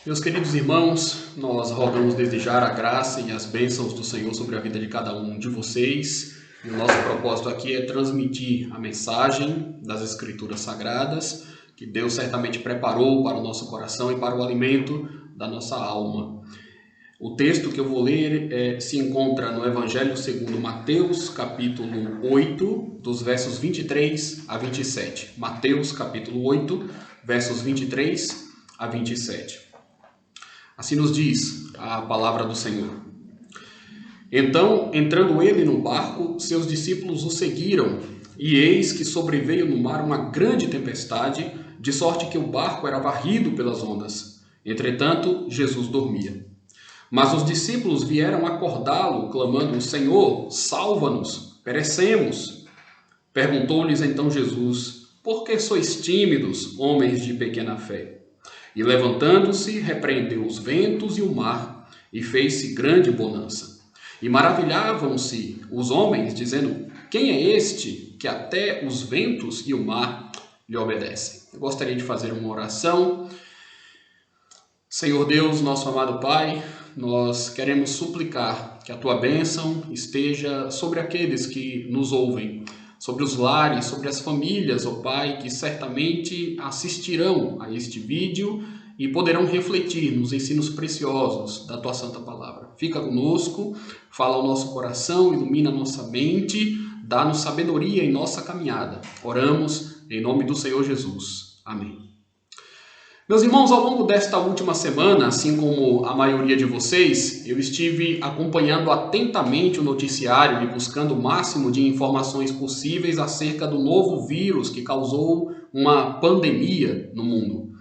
Meus queridos irmãos, nós rogamos desde já a graça e as bênçãos do Senhor sobre a vida de cada um de vocês. E o nosso propósito aqui é transmitir a mensagem das Escrituras Sagradas, que Deus certamente preparou para o nosso coração e para o alimento da nossa alma. O texto que eu vou ler se encontra no Evangelho segundo Mateus, capítulo 8, dos versos 23 a 27. Mateus, capítulo 8, versos 23 a 27. Assim nos diz a palavra do Senhor. Então, entrando ele no barco, seus discípulos o seguiram, e eis que sobreveio no mar uma grande tempestade, de sorte que o barco era varrido pelas ondas. Entretanto, Jesus dormia. Mas os discípulos vieram acordá-lo, clamando: Senhor, salva-nos, perecemos. Perguntou-lhes então Jesus: Por que sois tímidos, homens de pequena fé? E levantando-se, repreendeu os ventos e o mar, e fez-se grande bonança. E maravilhavam-se os homens, dizendo: Quem é este que até os ventos e o mar lhe obedecem? Eu gostaria de fazer uma oração. Senhor Deus, nosso amado Pai, nós queremos suplicar que a Tua bênção esteja sobre aqueles que nos ouvem, sobre os lares, sobre as famílias, ó Pai, que certamente assistirão a este vídeo e poderão refletir nos ensinos preciosos da Tua Santa Palavra. Fica conosco, fala ao nosso coração, ilumina a nossa mente, dá-nos sabedoria em nossa caminhada. Oramos em nome do Senhor Jesus. Amém. Meus irmãos, ao longo desta última semana, assim como a maioria de vocês, eu estive acompanhando atentamente o noticiário e buscando o máximo de informações possíveis acerca do novo vírus que causou uma pandemia no mundo.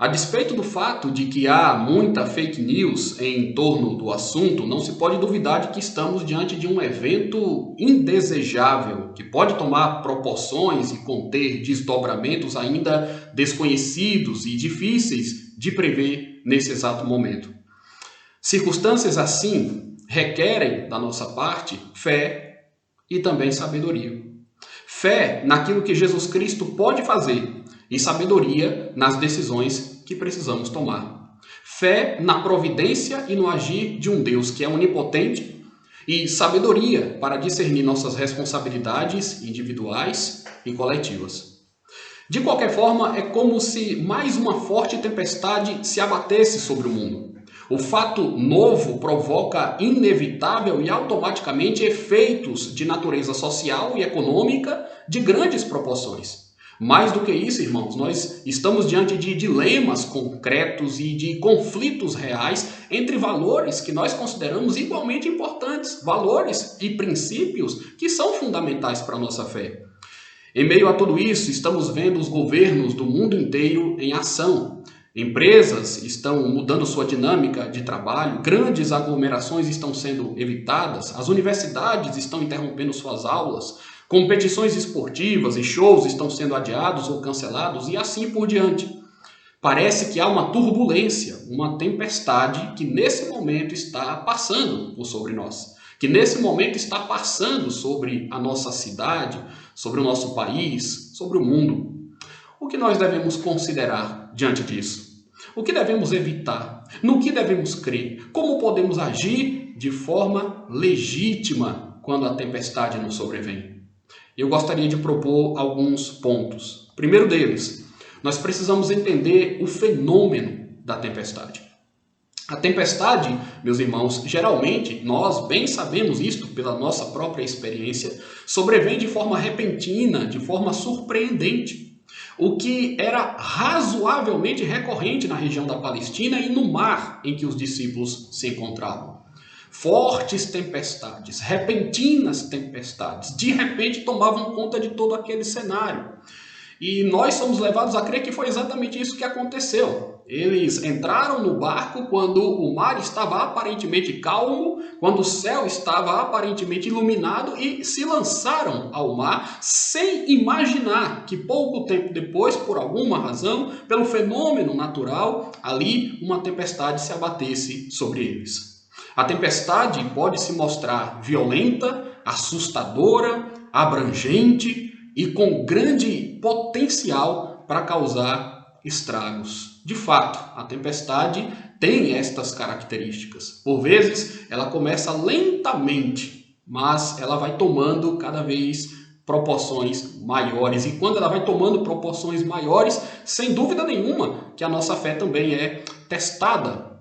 A despeito do fato de que há muita fake news em torno do assunto, não se pode duvidar de que estamos diante de um evento indesejável, que pode tomar proporções e conter desdobramentos ainda desconhecidos e difíceis de prever nesse exato momento. Circunstâncias assim requerem, da nossa parte, fé e também sabedoria. Fé naquilo que Jesus Cristo pode fazer e sabedoria nas decisões que precisamos tomar. Fé na providência e no agir de um Deus que é onipotente e sabedoria para discernir nossas responsabilidades individuais e coletivas. De qualquer forma, é como se mais uma forte tempestade se abatesse sobre o mundo. O fato novo provoca inevitável e automaticamente efeitos de natureza social e econômica de grandes proporções. Mais do que isso, irmãos, nós estamos diante de dilemas concretos e de conflitos reais entre valores que nós consideramos igualmente importantes, valores e princípios que são fundamentais para a nossa fé. Em meio a tudo isso, estamos vendo os governos do mundo inteiro em ação. Empresas estão mudando sua dinâmica de trabalho, grandes aglomerações estão sendo evitadas, as universidades estão interrompendo suas aulas, competições esportivas e shows estão sendo adiados ou cancelados e assim por diante. Parece que há uma turbulência, uma tempestade que nesse momento está passando por sobre nós, que nesse momento está passando sobre a nossa cidade, sobre o nosso país, sobre o mundo. O que nós devemos considerar diante disso? O que devemos evitar? No que devemos crer? Como podemos agir de forma legítima quando a tempestade nos sobrevém? Eu gostaria de propor alguns pontos. Primeiro deles, nós precisamos entender o fenômeno da tempestade. A tempestade, meus irmãos, geralmente, nós bem sabemos isto pela nossa própria experiência, sobrevém de forma repentina, de forma surpreendente. O que era razoavelmente recorrente na região da Palestina e no mar em que os discípulos se encontravam. Fortes tempestades, repentinas tempestades, de repente tomavam conta de todo aquele cenário. E nós somos levados a crer que foi exatamente isso que aconteceu. Eles entraram no barco quando o mar estava aparentemente calmo, quando o céu estava aparentemente iluminado e se lançaram ao mar sem imaginar que pouco tempo depois, por alguma razão, pelo fenômeno natural, ali uma tempestade se abatesse sobre eles. A tempestade pode se mostrar violenta, assustadora, abrangente e com grande potencial para causar estragos. De fato, a tempestade tem estas características. Por vezes, ela começa lentamente, mas ela vai tomando cada vez proporções maiores. E quando ela vai tomando proporções maiores, sem dúvida nenhuma que a nossa fé também é testada.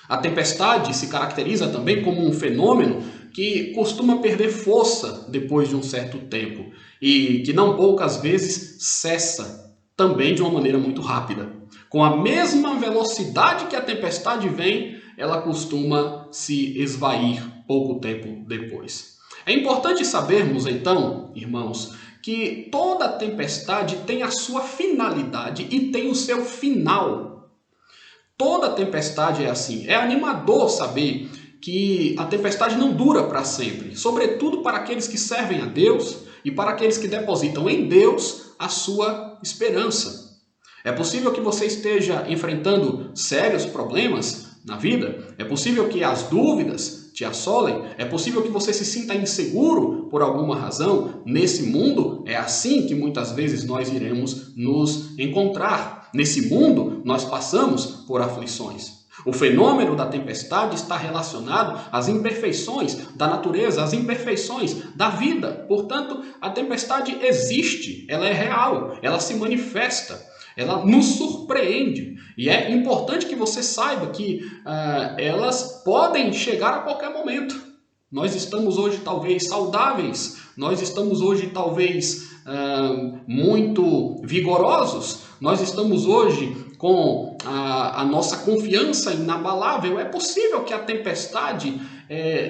A tempestade se caracteriza também como um fenômeno que costuma perder força depois de um certo tempo e que não poucas vezes cessa também de uma maneira muito rápida. Com a mesma velocidade que a tempestade vem, ela costuma se esvair pouco tempo depois. É importante sabermos, então, irmãos, que toda tempestade tem a sua finalidade e tem o seu final. Toda tempestade é assim. É animador saber que a tempestade não dura para sempre, sobretudo para aqueles que servem a Deus e para aqueles que depositam em Deus a sua esperança. É possível que você esteja enfrentando sérios problemas na vida, é possível que as dúvidas te assolem, é possível que você se sinta inseguro por alguma razão. Nesse mundo, é assim que muitas vezes nós iremos nos encontrar. Nesse mundo, nós passamos por aflições. O fenômeno da tempestade está relacionado às imperfeições da natureza, às imperfeições da vida. Portanto, a tempestade existe, ela é real, ela se manifesta, ela nos surpreende. E é importante que você saiba que elas podem chegar a qualquer momento. Nós estamos hoje talvez saudáveis, nós estamos hoje talvez muito vigorosos, nós estamos hoje com a nossa confiança inabalável. É possível que a tempestade,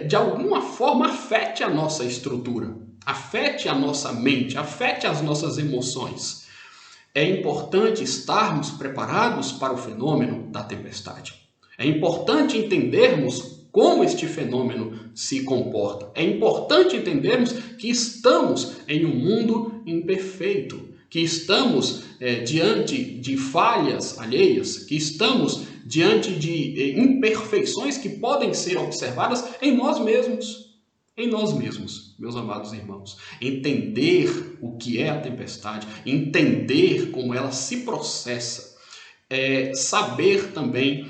de alguma forma, afete a nossa estrutura, afete a nossa mente, afete as nossas emoções. É importante estarmos preparados para o fenômeno da tempestade. É importante entendermos como este fenômeno se comporta. É importante entendermos que estamos em um mundo imperfeito, que estamos diante de falhas alheias, que estamos diante de imperfeições que podem ser observadas em nós mesmos. Em nós mesmos, meus amados irmãos. Entender o que é a tempestade, entender como ela se processa, saber também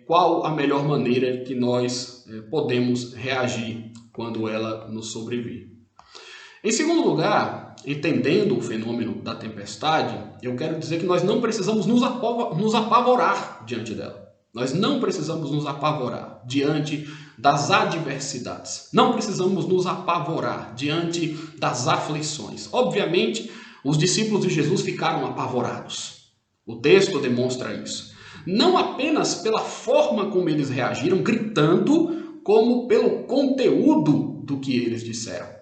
qual a melhor maneira que nós podemos reagir quando ela nos sobrevir. Em segundo lugar, entendendo o fenômeno da tempestade, eu quero dizer que nós não precisamos nos apavorar diante dela. Nós não precisamos nos apavorar diante das adversidades. Não precisamos nos apavorar diante das aflições. Obviamente, os discípulos de Jesus ficaram apavorados. O texto demonstra isso. Não apenas pela forma como eles reagiram, gritando, como pelo conteúdo do que eles disseram.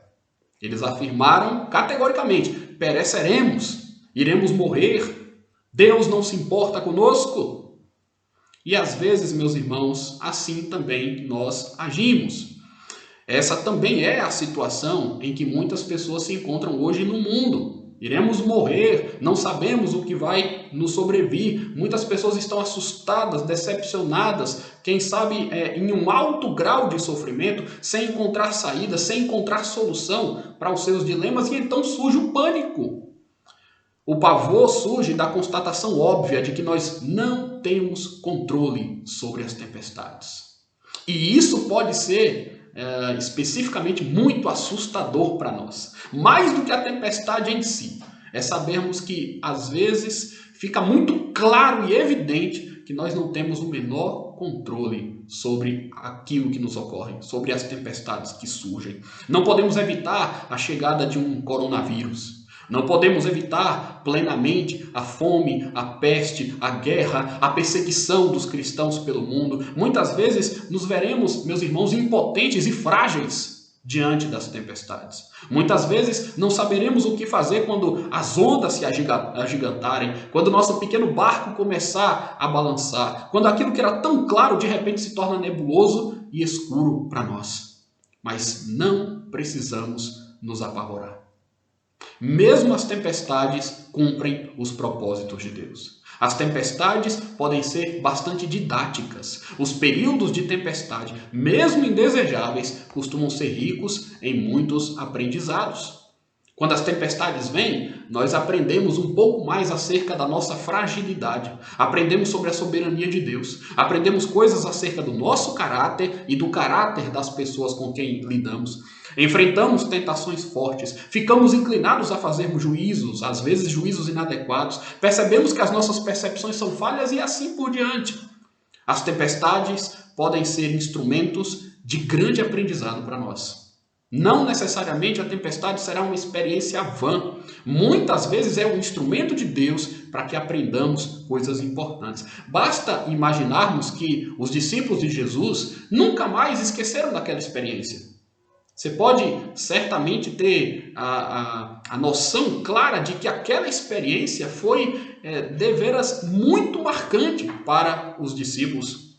Eles afirmaram categoricamente: pereceremos, iremos morrer, Deus não se importa conosco. E às vezes, meus irmãos, assim também nós agimos. Essa também é a situação em que muitas pessoas se encontram hoje no mundo. Iremos morrer, não sabemos o que vai nos sobrevir. Muitas pessoas estão assustadas, decepcionadas, quem sabe em um alto grau de sofrimento, sem encontrar saída, sem encontrar solução para os seus dilemas, e então surge o pânico. O pavor surge da constatação óbvia de que nós não temos controle sobre as tempestades. E isso pode ser especificamente muito assustador para nós. Mais do que a tempestade em si, é sabermos que às vezes fica muito claro e evidente que nós não temos o menor controle sobre aquilo que nos ocorre, sobre as tempestades que surgem. Não podemos evitar a chegada de um coronavírus. Não podemos evitar plenamente a fome, a peste, a guerra, a perseguição dos cristãos pelo mundo. Muitas vezes nos veremos, meus irmãos, impotentes e frágeis diante das tempestades. Muitas vezes não saberemos o que fazer quando as ondas se agigantarem, quando o nosso pequeno barco começar a balançar, quando aquilo que era tão claro de repente se torna nebuloso e escuro para nós. Mas não precisamos nos apavorar. Mesmo as tempestades cumprem os propósitos de Deus. As tempestades podem ser bastante didáticas. Os períodos de tempestade, mesmo indesejáveis, costumam ser ricos em muitos aprendizados. Quando as tempestades vêm, nós aprendemos um pouco mais acerca da nossa fragilidade. Aprendemos sobre a soberania de Deus. Aprendemos coisas acerca do nosso caráter e do caráter das pessoas com quem lidamos. Enfrentamos tentações fortes. Ficamos inclinados a fazermos juízos, às vezes juízos inadequados. Percebemos que as nossas percepções são falhas e assim por diante. As tempestades podem ser instrumentos de grande aprendizado para nós. Não necessariamente a tempestade será uma experiência vã. Muitas vezes é um instrumento de Deus para que aprendamos coisas importantes. Basta imaginarmos que os discípulos de Jesus nunca mais esqueceram daquela experiência. Você pode certamente ter a noção clara de que aquela experiência foi deveras muito marcante para os discípulos.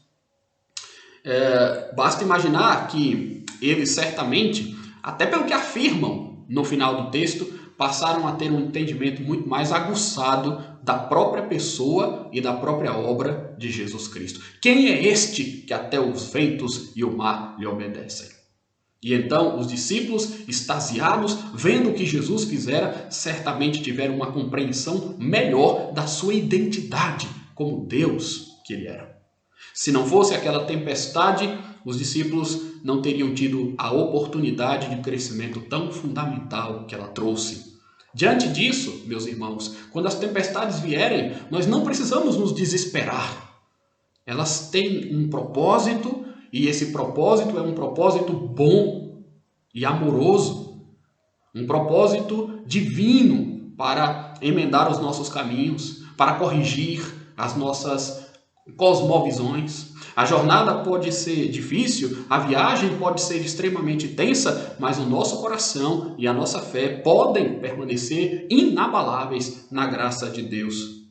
Basta imaginar que eles certamente, até pelo que afirmam no final do texto, passaram a ter um entendimento muito mais aguçado da própria pessoa e da própria obra de Jesus Cristo. Quem é este que até os ventos e o mar lhe obedecem? E então os discípulos, extasiados, vendo o que Jesus fizera, certamente tiveram uma compreensão melhor da sua identidade como Deus que ele era. Se não fosse aquela tempestade, os discípulos não teriam tido a oportunidade de crescimento tão fundamental que ela trouxe. Diante disso, meus irmãos, quando as tempestades vierem, nós não precisamos nos desesperar. Elas têm um propósito, e esse propósito é um propósito bom e amoroso. Um propósito divino para emendar os nossos caminhos, para corrigir as nossas cosmovisões. A jornada pode ser difícil, a viagem pode ser extremamente tensa, mas o nosso coração e a nossa fé podem permanecer inabaláveis na graça de Deus.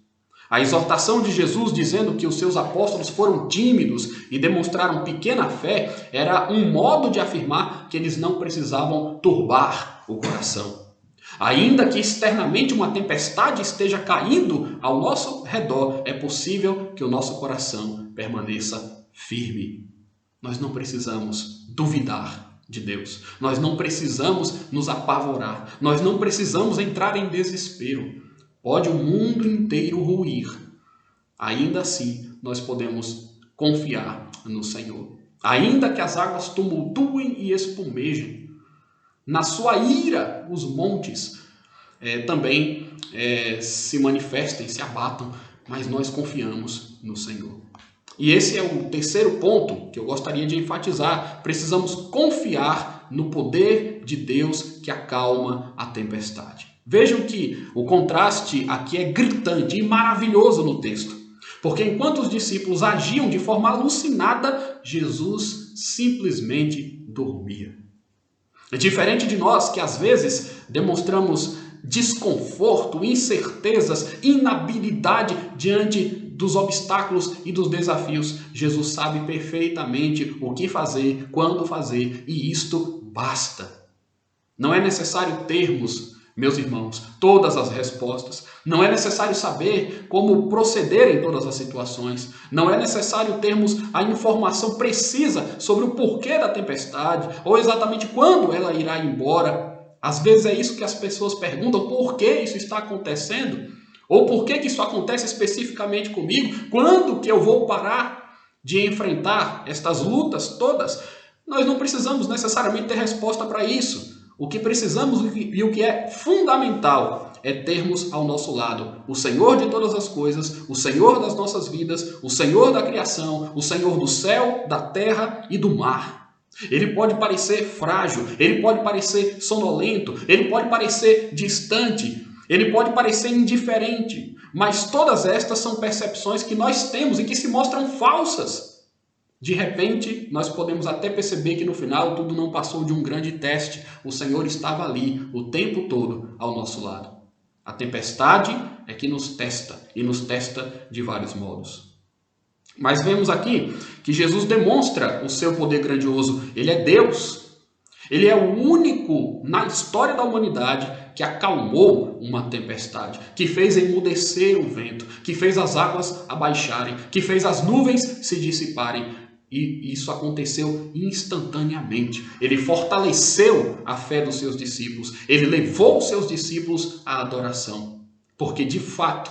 A exortação de Jesus dizendo que os seus apóstolos foram tímidos e demonstraram pequena fé era um modo de afirmar que eles não precisavam turbar o coração. Ainda que externamente uma tempestade esteja caindo ao nosso redor, é possível que o nosso coração permaneça firme. Nós não precisamos duvidar de Deus. Nós não precisamos nos apavorar. Nós não precisamos entrar em desespero. Pode o mundo inteiro ruir. Ainda assim, nós podemos confiar no Senhor. Ainda que as águas tumultuem e espumejem, na sua ira os montes também se manifestem, se abatam, mas nós confiamos no Senhor. E esse é o terceiro ponto que eu gostaria de enfatizar. Precisamos confiar no poder de Deus que acalma a tempestade. Vejam que o contraste aqui é gritante e maravilhoso no texto. Porque enquanto os discípulos agiam de forma alucinada, Jesus simplesmente dormia. É diferente de nós que às vezes demonstramos desconforto, incertezas, inabilidade diante dos obstáculos e dos desafios. Jesus sabe perfeitamente o que fazer, quando fazer, e isto basta. Não é necessário termos, meus irmãos, todas as respostas. Não é necessário saber como proceder em todas as situações. Não é necessário termos a informação precisa sobre o porquê da tempestade ou exatamente quando ela irá embora. Às vezes é isso que as pessoas perguntam, por que isso está acontecendo? Ou por que isso acontece especificamente comigo? Quando que eu vou parar de enfrentar estas lutas todas? Nós não precisamos necessariamente ter resposta para isso. O que precisamos e o que é fundamental é termos ao nosso lado o Senhor de todas as coisas, o Senhor das nossas vidas, o Senhor da criação, o Senhor do céu, da terra e do mar. Ele pode parecer frágil, ele pode parecer sonolento, ele pode parecer distante, ele pode parecer indiferente, mas todas estas são percepções que nós temos e que se mostram falsas. De repente, nós podemos até perceber que no final tudo não passou de um grande teste. O Senhor estava ali o tempo todo ao nosso lado. A tempestade é que nos testa e nos testa de vários modos. Mas vemos aqui que Jesus demonstra o seu poder grandioso. Ele é Deus. Ele é o único na história da humanidade que acalmou uma tempestade, que fez emudecer o vento, que fez as águas abaixarem, que fez as nuvens se dissiparem. E isso aconteceu instantaneamente. Ele fortaleceu a fé dos seus discípulos. Ele levou os seus discípulos à adoração. Porque, de fato,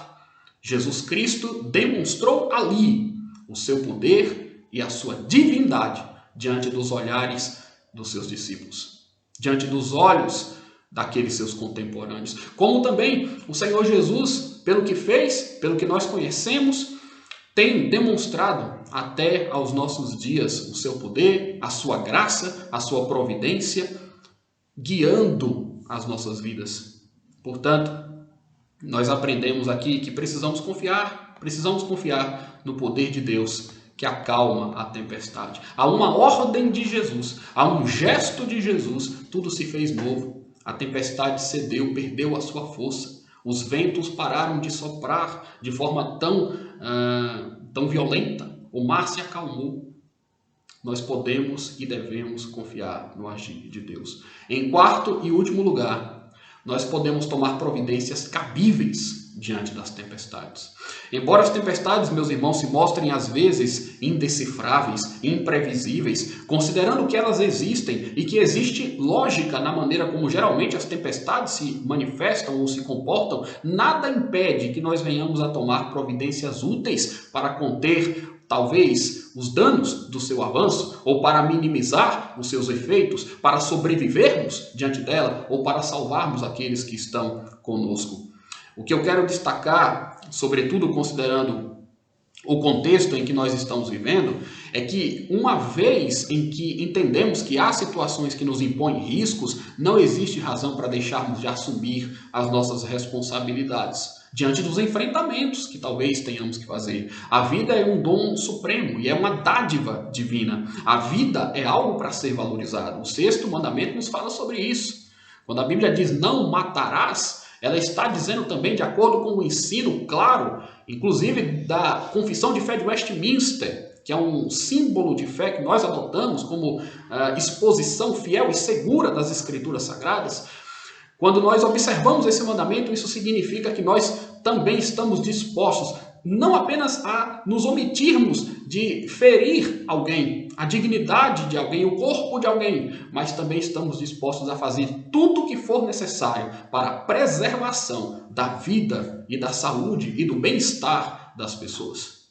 Jesus Cristo demonstrou ali o seu poder e a sua divindade diante dos olhares dos seus discípulos, diante dos olhos daqueles seus contemporâneos. Como também o Senhor Jesus, pelo que fez, pelo que nós conhecemos, tem demonstrado até aos nossos dias o seu poder, a sua graça, a sua providência, guiando as nossas vidas. Portanto, nós aprendemos aqui que precisamos confiar no poder de Deus que acalma a tempestade. Há uma ordem de Jesus, há um gesto de Jesus, tudo se fez novo. A tempestade cedeu, perdeu a sua força. Os ventos pararam de soprar de forma tão violenta. O mar se acalmou. Nós podemos e devemos confiar no agir de Deus. Em quarto e último lugar, nós podemos tomar providências cabíveis diante das tempestades. Embora as tempestades, meus irmãos, se mostrem às vezes indecifráveis, imprevisíveis, considerando que elas existem e que existe lógica na maneira como geralmente as tempestades se manifestam ou se comportam, nada impede que nós venhamos a tomar providências úteis para conter talvez os danos do seu avanço, ou para minimizar os seus efeitos, para sobrevivermos diante dela, ou para salvarmos aqueles que estão conosco. O que eu quero destacar, sobretudo considerando o contexto em que nós estamos vivendo, é que uma vez em que entendemos que há situações que nos impõem riscos, não existe razão para deixarmos de assumir as nossas responsabilidades diante dos enfrentamentos que talvez tenhamos que fazer. A vida é um dom supremo e é uma dádiva divina. A vida é algo para ser valorizado. O sexto mandamento nos fala sobre isso. Quando a Bíblia diz não matarás, ela está dizendo também, de acordo com o ensino claro, inclusive da Confissão de Fé de Westminster, que é um símbolo de fé que nós adotamos como exposição fiel e segura das Escrituras Sagradas. Quando nós observamos esse mandamento, isso significa que nós também estamos dispostos não apenas a nos omitirmos de ferir alguém, a dignidade de alguém, o corpo de alguém, mas também estamos dispostos a fazer tudo o que for necessário para a preservação da vida e da saúde e do bem-estar das pessoas.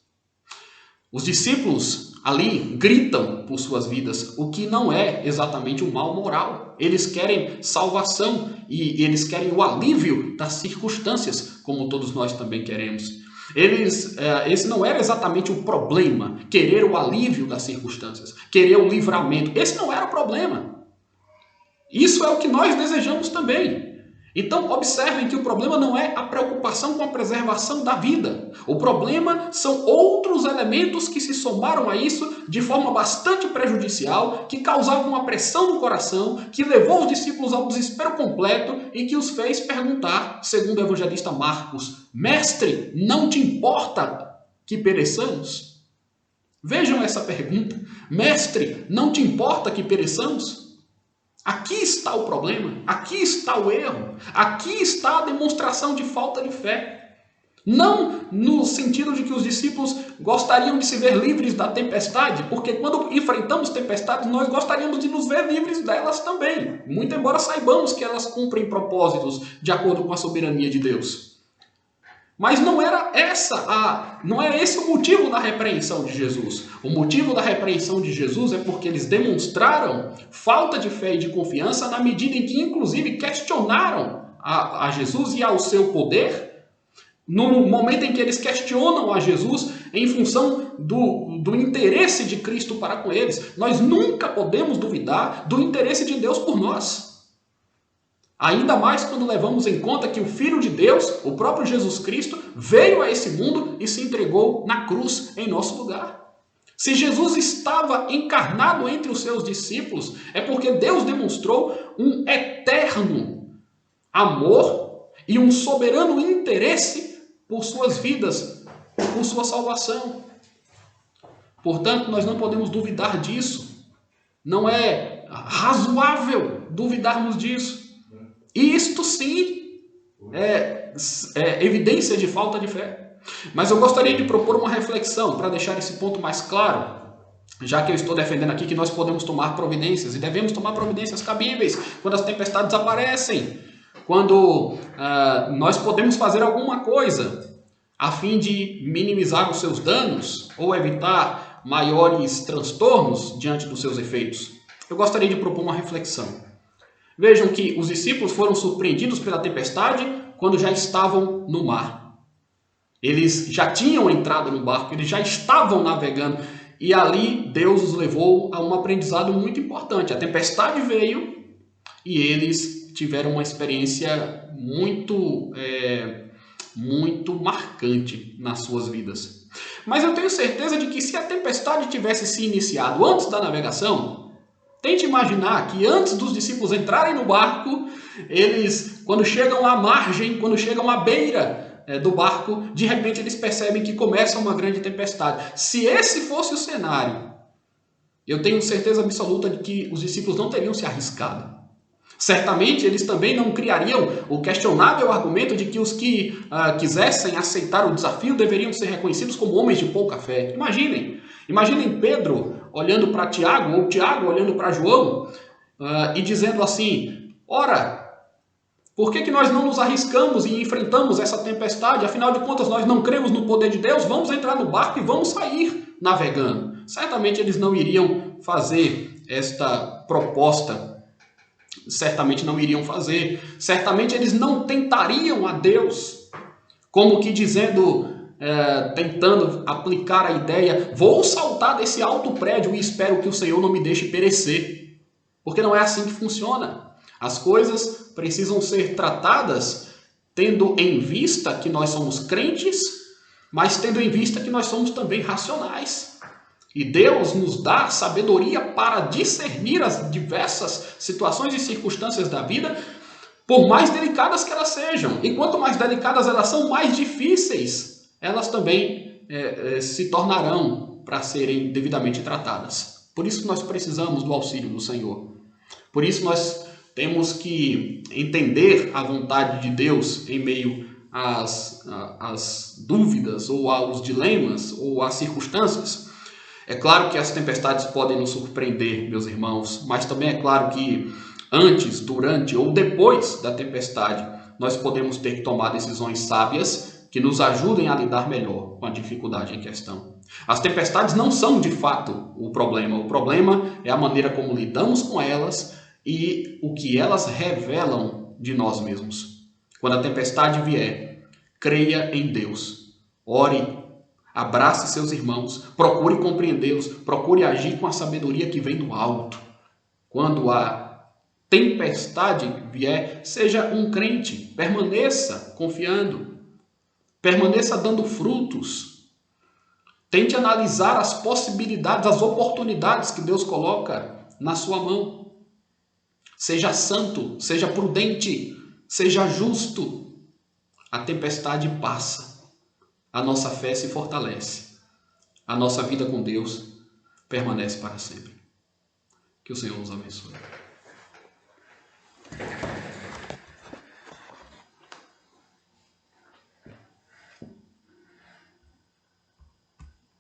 Os discípulos ali gritam por suas vidas, o que não é exatamente um mal moral. Eles querem salvação e eles querem o alívio das circunstâncias, como todos nós também queremos. Esse não era exatamente o problema, querer o alívio das circunstâncias, querer o livramento. Esse não era o problema. Isso é o que nós desejamos também. Então, observem que o problema não é a preocupação com a preservação da vida. O problema são outros elementos que se somaram a isso de forma bastante prejudicial, que causavam uma pressão no coração, que levou os discípulos ao desespero completo e que os fez perguntar, segundo o evangelista Marcos, Mestre, não te importa que pereçamos? Vejam essa pergunta. Mestre, não te importa que pereçamos? Aqui está o problema, aqui está o erro, aqui está a demonstração de falta de fé. Não no sentido de que os discípulos gostariam de se ver livres da tempestade, porque quando enfrentamos tempestades, nós gostaríamos de nos ver livres delas também, muito embora saibamos que elas cumprem propósitos de acordo com a soberania de Deus. Mas não era esse o motivo da repreensão de Jesus. O motivo da repreensão de Jesus é porque eles demonstraram falta de fé e de confiança na medida em que, inclusive, questionaram a Jesus e ao seu poder. No momento em que eles questionam a Jesus em função do interesse de Cristo para com eles. Nós nunca podemos duvidar do interesse de Deus por nós. Ainda mais quando levamos em conta que o Filho de Deus, o próprio Jesus Cristo, veio a esse mundo e se entregou na cruz em nosso lugar. Se Jesus estava encarnado entre os seus discípulos, é porque Deus demonstrou um eterno amor e um soberano interesse por suas vidas, por sua salvação. Portanto, nós não podemos duvidar disso. Não é razoável duvidarmos disso. E isto sim é evidência de falta de fé. Mas eu gostaria de propor uma reflexão para deixar esse ponto mais claro. já que eu estou defendendo aqui que nós podemos tomar providências e devemos tomar providências cabíveis quando as tempestades aparecem, quando nós podemos fazer alguma coisa a fim de minimizar os seus danos ou evitar maiores transtornos diante dos seus efeitos. Eu gostaria de propor uma reflexão. Vejam que os discípulos foram surpreendidos pela tempestade quando já estavam no mar. Eles já tinham entrado no barco, eles já estavam navegando. E ali Deus os levou a um aprendizado muito importante. A tempestade veio e eles tiveram uma experiência muito marcante nas suas vidas. Mas eu tenho certeza de que se a tempestade tivesse se iniciado antes da navegação, tente imaginar que antes dos discípulos entrarem no barco, eles, quando chegam à margem, quando chegam à beira do barco, de repente eles percebem que começa uma grande tempestade. Se esse fosse o cenário, eu tenho certeza absoluta de que os discípulos não teriam se arriscado. Certamente eles também não criariam o questionável argumento de que os que quisessem aceitar o desafio deveriam ser reconhecidos como homens de pouca fé. Imaginem Pedro olhando para Tiago, ou Tiago olhando para João e dizendo assim: ora, por que nós não nos arriscamos e enfrentamos essa tempestade? Afinal de contas, nós não cremos no poder de Deus, vamos entrar no barco e vamos sair navegando. Certamente eles não iriam fazer esta proposta. Certamente não iriam fazer. Certamente eles não tentariam a Deus, como que dizendo, tentando aplicar a ideia: vou saltar desse alto prédio e espero que o Senhor não me deixe perecer. Porque não é assim que funciona. As coisas precisam ser tratadas tendo em vista que nós somos crentes, mas tendo em vista que nós somos também racionais. E Deus nos dá sabedoria para discernir as diversas situações e circunstâncias da vida, por mais delicadas que elas sejam. E quanto mais delicadas elas são, mais difíceis elas também se tornarão para serem devidamente tratadas. Por isso que nós precisamos do auxílio do Senhor. Por isso nós temos que entender a vontade de Deus em meio às dúvidas, ou aos dilemas, ou às circunstâncias. É claro que as tempestades podem nos surpreender, meus irmãos, mas também é claro que antes, durante ou depois da tempestade, nós podemos ter que tomar decisões sábias que nos ajudem a lidar melhor com a dificuldade em questão. As tempestades não são, de fato, o problema é a maneira como lidamos com elas e o que elas revelam de nós mesmos. Quando a tempestade vier, creia em Deus, ore, abrace seus irmãos, procure compreendê-los, procure agir com a sabedoria que vem do alto. Quando a tempestade vier, seja um crente, permaneça confiando, permaneça dando frutos. Tente analisar as possibilidades, as oportunidades que Deus coloca na sua mão. Seja santo, seja prudente, seja justo. A tempestade passa. A nossa fé se fortalece. A nossa vida com Deus permanece para sempre. Que o Senhor nos abençoe.